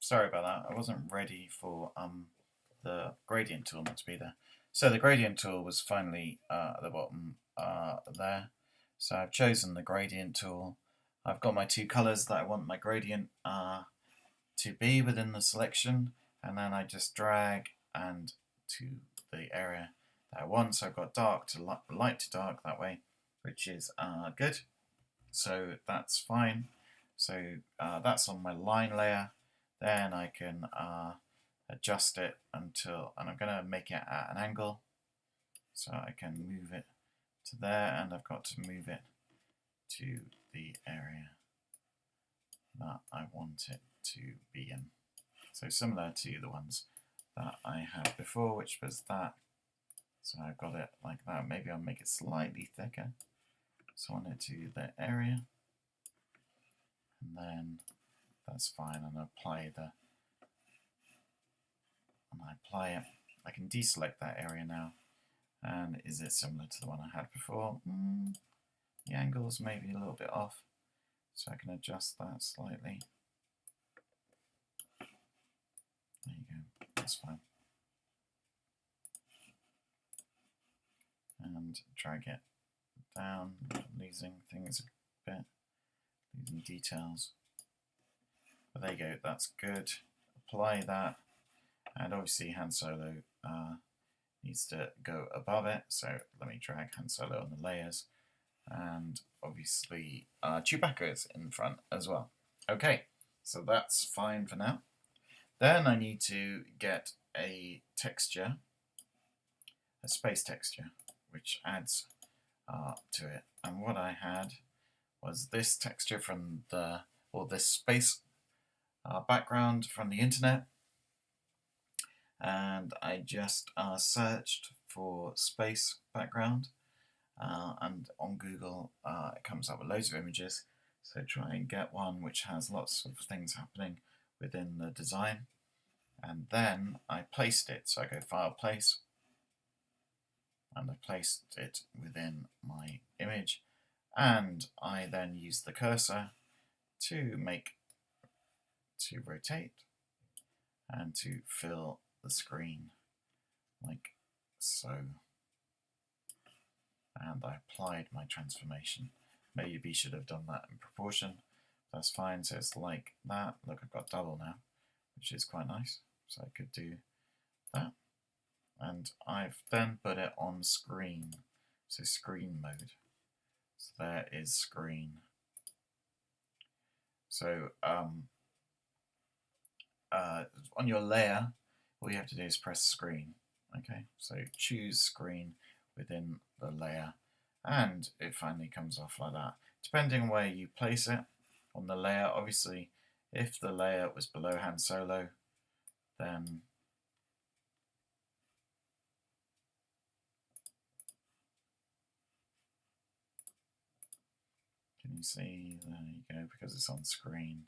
sorry about that. I wasn't ready for the gradient tool not to be there. So the gradient tool was finally at the bottom there. So I've chosen the gradient tool. I've got my two colors that I want my gradient to be within the selection, and then I just drag and to the area that I want. So I've got dark to light to dark that way, which is good. So that's fine. So that's on my line layer. Then I can adjust it until, and I'm going to make it at an angle. So I can move it to there, and I've got to move it to the area that I want it to be in. So similar to the ones that I had before, which was that. So I've got it like that. Maybe I'll make it slightly thicker. So I want it to the area. And then that's fine. And I apply it. I can deselect that area now. And is it similar to the one I had before? The angle's maybe a little bit off. So I can adjust that slightly. There you go, that's fine. And drag it down, losing things a bit, losing details. But there you go, that's good. Apply that, and obviously Han Solo needs to go above it, so let me drag Han Solo on the layers, and obviously Chewbacca is in front as well. Okay, so that's fine for now. Then I need to get a texture, a space texture, which adds to it. And what I had was this texture from this space background from the internet. And I just searched for space background, and on Google it comes up with loads of images. So try and get one which has lots of things happening within the design, and then I placed it. So I go File, Place, and I placed it within my image, and I then use the cursor to rotate and to fill the screen like so. And I applied my transformation. Maybe should have done that in proportion. That's fine, so it's like that. Look, I've got double now, which is quite nice. So I could do that. And I've then put it on screen. So screen mode. So there is screen. So on your layer, all you have to do is press screen. Okay, so choose screen within the layer, and it finally comes off like that. Depending on where you place it on the layer, obviously, if the layer was below Han Solo, then can you see? There you go, because it's on screen.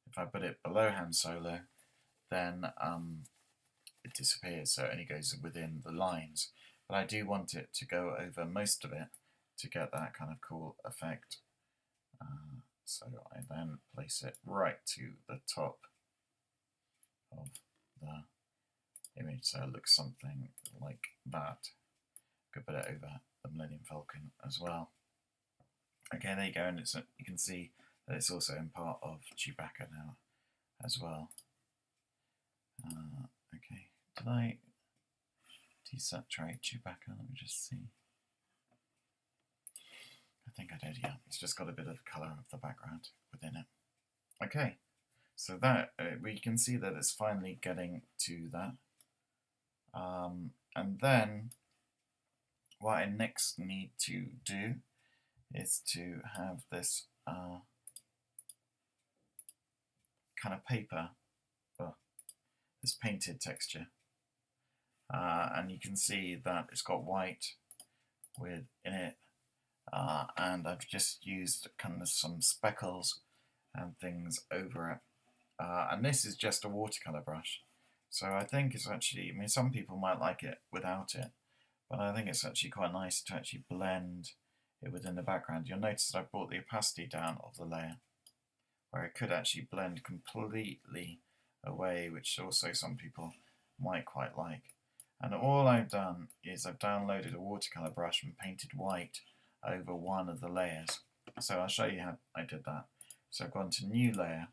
If I put it below Han Solo, then it disappears, so it only goes within the lines. But I do want it to go over most of it to get that kind of cool effect. So I then place it right to the top of the image, so it looks something like that. Could put it over the Millennium Falcon as well. Okay, there you go, and you can see that it's also in part of Chewbacca now as well. Okay, did I desaturate Chewbacca? Let me just see. I think I did, yeah. It's just got a bit of the colour of the background within it. Okay, so that we can see that it's finally getting to that. And then what I next need to do is to have this kind of paper, this painted texture. And you can see that it's got white in it, and I've just used kind of some speckles and things over it. And this is just a watercolor brush. So I think it's actually, I mean, some people might like it without it, but I think it's actually quite nice to actually blend it within the background. You'll notice that I brought the opacity down of the layer, where it could actually blend completely away, which also some people might quite like. And all I've done is I've downloaded a watercolor brush and painted white over one of the layers. So I'll show you how I did that. So I've gone to new layer.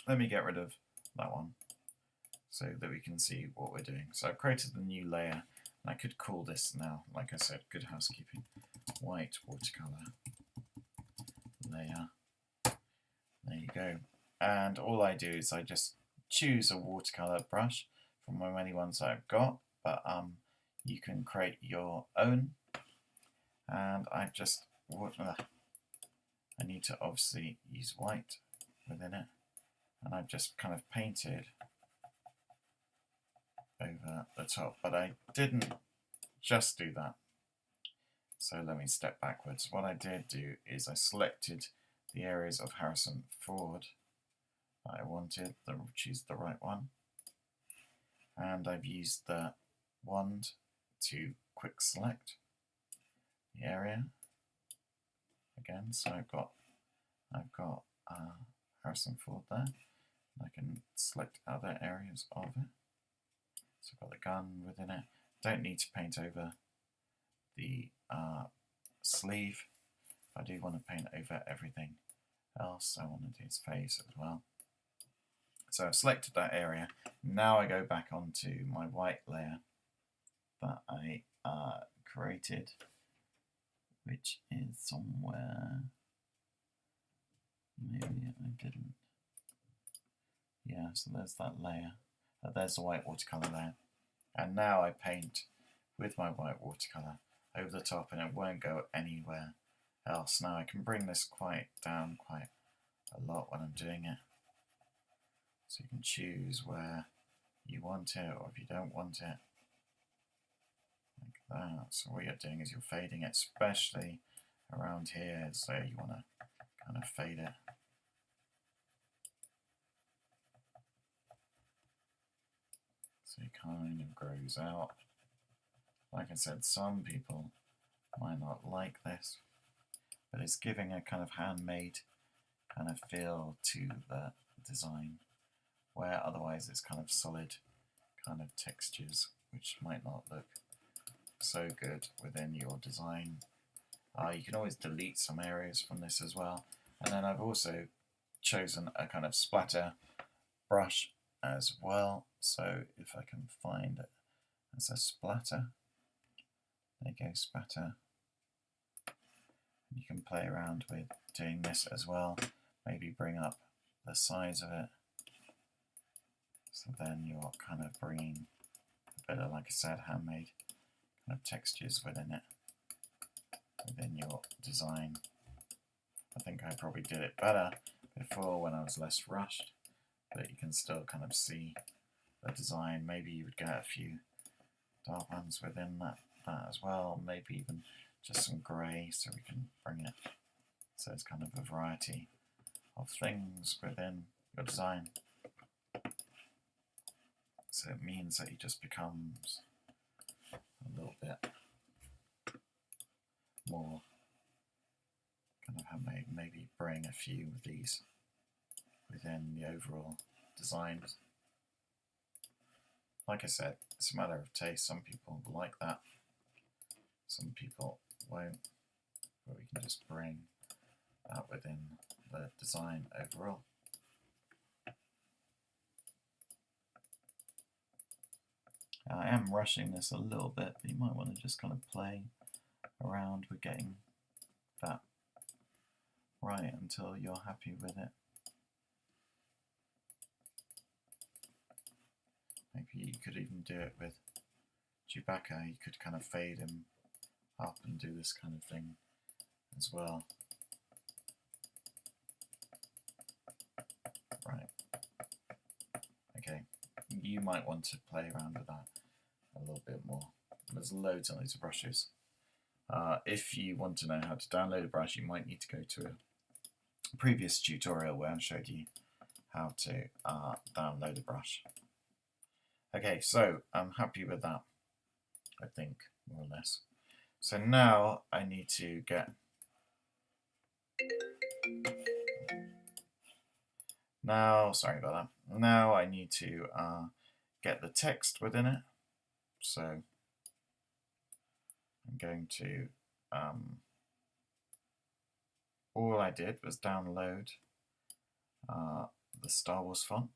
Let me get rid of that one so that we can see what we're doing. So I've created the new layer, and I could call this now, like I said, good housekeeping, white watercolor layer. There you go. And all I do is I just choose a watercolor brush from the many ones I've got, but you can create your own. And I just, I need to obviously use white within it, and I've just kind of painted over the top, but I didn't just do that. So let me step backwards. What I did do is I selected the areas of Harrison Ford that I wanted, choose the right one, and I've used the wand to quick select the area again. So I've got Harrison Ford there. I can select other areas of it. So I've got the gun within it. Don't need to paint over the sleeve. I do want to paint over everything else. I want to do his face as well. So I've selected that area. Now I go back onto my white layer that I created, which is somewhere. Maybe I didn't. Yeah, so there's that layer. There's the white watercolor there. And now I paint with my white watercolor over the top, and it won't go anywhere else. Now I can bring this down quite a lot when I'm doing it. So you can choose where you want it or if you don't want it. Like that. So what you're doing is you're fading it, especially around here, so you want to kind of fade it. So it kind of grows out. Like I said, some people might not like this, but it's giving a kind of handmade kind of feel to the design, where otherwise it's kind of solid kind of textures, which might not look so good within your design. You can always delete some areas from this as well. And then I've also chosen a kind of splatter brush as well. So if I can find it as a splatter, there you go, splatter. You can play around with doing this as well. Maybe bring up the size of it. So then you're kind of bringing a bit of, like I said, handmade kind of textures within it, within your design. I think I probably did it better before when I was less rushed, but you can still kind of see the design. Maybe you would get a few dark ones within that as well, maybe even just some grey, so we can bring it so it's kind of a variety of things within your design. So it means that it just becomes a little bit more kind of handmade. Maybe bring a few of these within the overall designs. Like I said, it's a matter of taste. Some people will like that, some people won't, but we can just bring that within the design overall. I am rushing this a little bit, but you might want to just kind of play around with getting that right until you're happy with it. Maybe you could even do it with Chewbacca. You could kind of fade him up and do this kind of thing as well. Right. Okay. You might want to play around with that a little bit more. There's loads and loads of brushes. If you want to know how to download a brush, you might need to go to a previous tutorial where I showed you how to download a brush. Okay, so I'm happy with that, I think, more or less. So now I need to get Now, sorry about that. Now I need to get the text within it. So I'm going to, all I did was download the Star Wars font.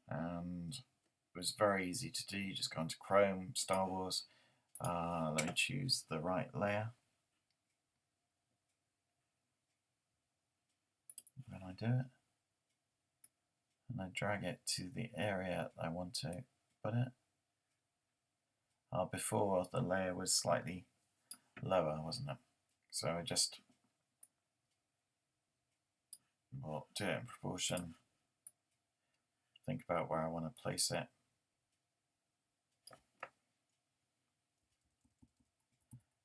And it was very easy to do. You just go into Chrome, Star Wars. Let me choose the right layer. When I do it, and I drag it to the area I want to put it. Before the layer was slightly lower, wasn't it? So I just will do it in proportion. Think about where I want to place it.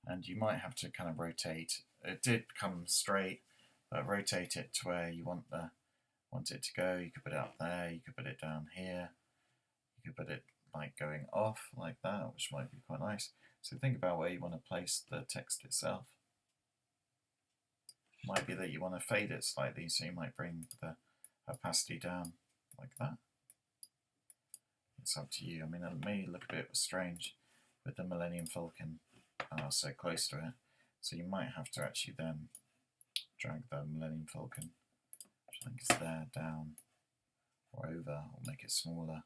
And you might have to kind of rotate. It did come straight, but rotate it to where you want it to go. You could put it up there, you could put it down here, you could put it like going off like that, which might be quite nice. So think about where you want to place the text itself. Might be that you want to fade it slightly, so you might bring the opacity down like that. It's up to you. I mean, it may look a bit strange with the Millennium Falcon so close to it, so you might have to actually then drag the Millennium Falcon, which I think is there, down or over, or make it smaller,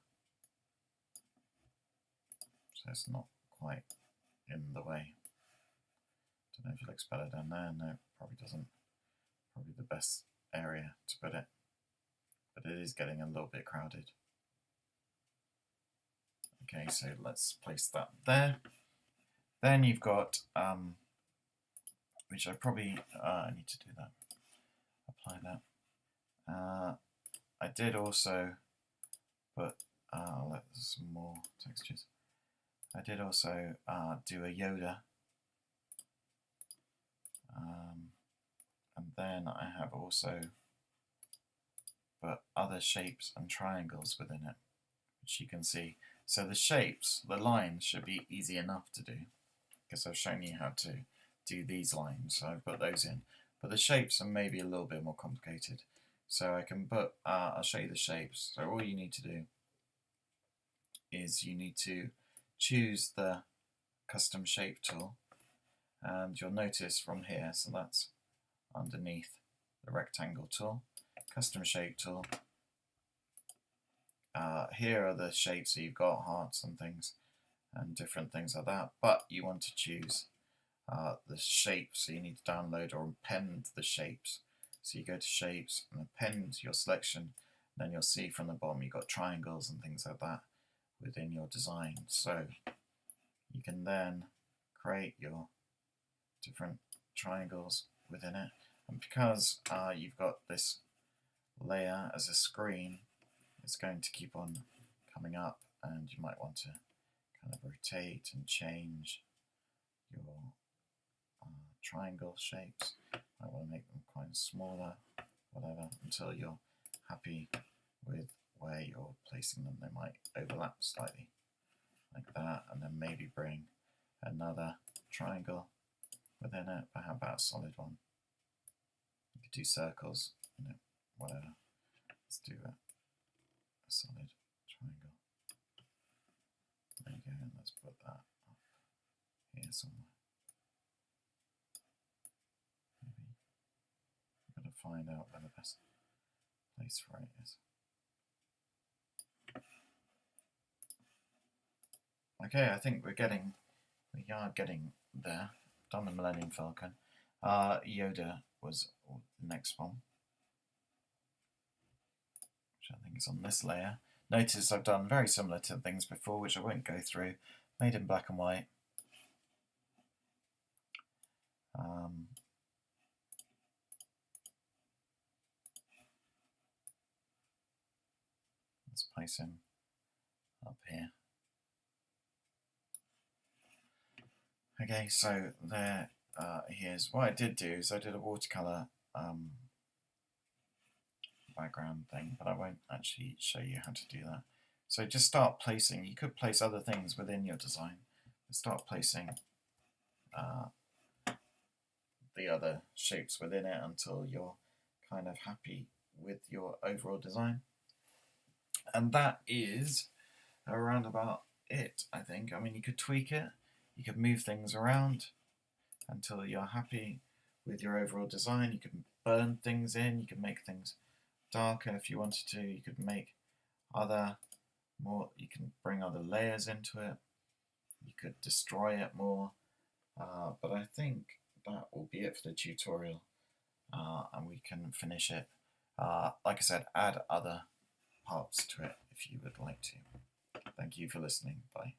so it's not quite in the way. Don't know if it looks better down there. No, it probably doesn't. Probably the best area to put it, but it is getting a little bit crowded. Okay, so let's place that there. Then you've got, which I probably I need to do that. Apply that. I did also put let's some more textures. I did also do a Yoda, and then I have also put other shapes and triangles within it, which you can see. So the shapes, the lines should be easy enough to do, because I've shown you how to do these lines, so I've put those in. But the shapes are maybe a little bit more complicated. So I can put, I'll show you the shapes. So all you need to do is you need to choose the custom shape tool, and you'll notice from here, so that's underneath the rectangle tool, custom shape tool. Here are the shapes, so you've got hearts and things and different things like that, but you want to choose the shape, so you need to download or append the shapes. So you go to shapes and append your selection, then you'll see from the bottom you've got triangles and things like that within your design. So you can then create your different triangles within it, and because you've got this layer as a screen, it's going to keep on coming up, and you might want to kind of rotate and change your triangle shapes. I want to make them quite smaller, whatever, until you're happy with where you're placing them. They might overlap slightly like that, and then maybe bring another triangle within it, but how about a solid one? You could do circles, you know, whatever. Let's do a solid triangle. There you go, and let's put that up here somewhere. Maybe I've got to find out where the best place for it is. Okay, I think we are getting there. Done the Millennium Falcon. Yoda was the next one, which I think is on this layer. Notice I've done very similar to things before, which I won't go through. Made in black and white. Let's place him up here. Okay, so there, here's what I did do is I did a watercolor background thing, but I won't actually show you how to do that. So just start placing. You could place other things within your design, but start placing the other shapes within it until you're kind of happy with your overall design. And that is around about it, I think. I mean, you could tweak it, you could move things around until you're happy with your overall design. You can burn things in, you can make things darker if you wanted to, you could make you can bring other layers into it, you could destroy it more, but I think that will be it for the tutorial, and we can finish it. Like I said, add other parts to it if you would like to. Thank you for listening. Bye.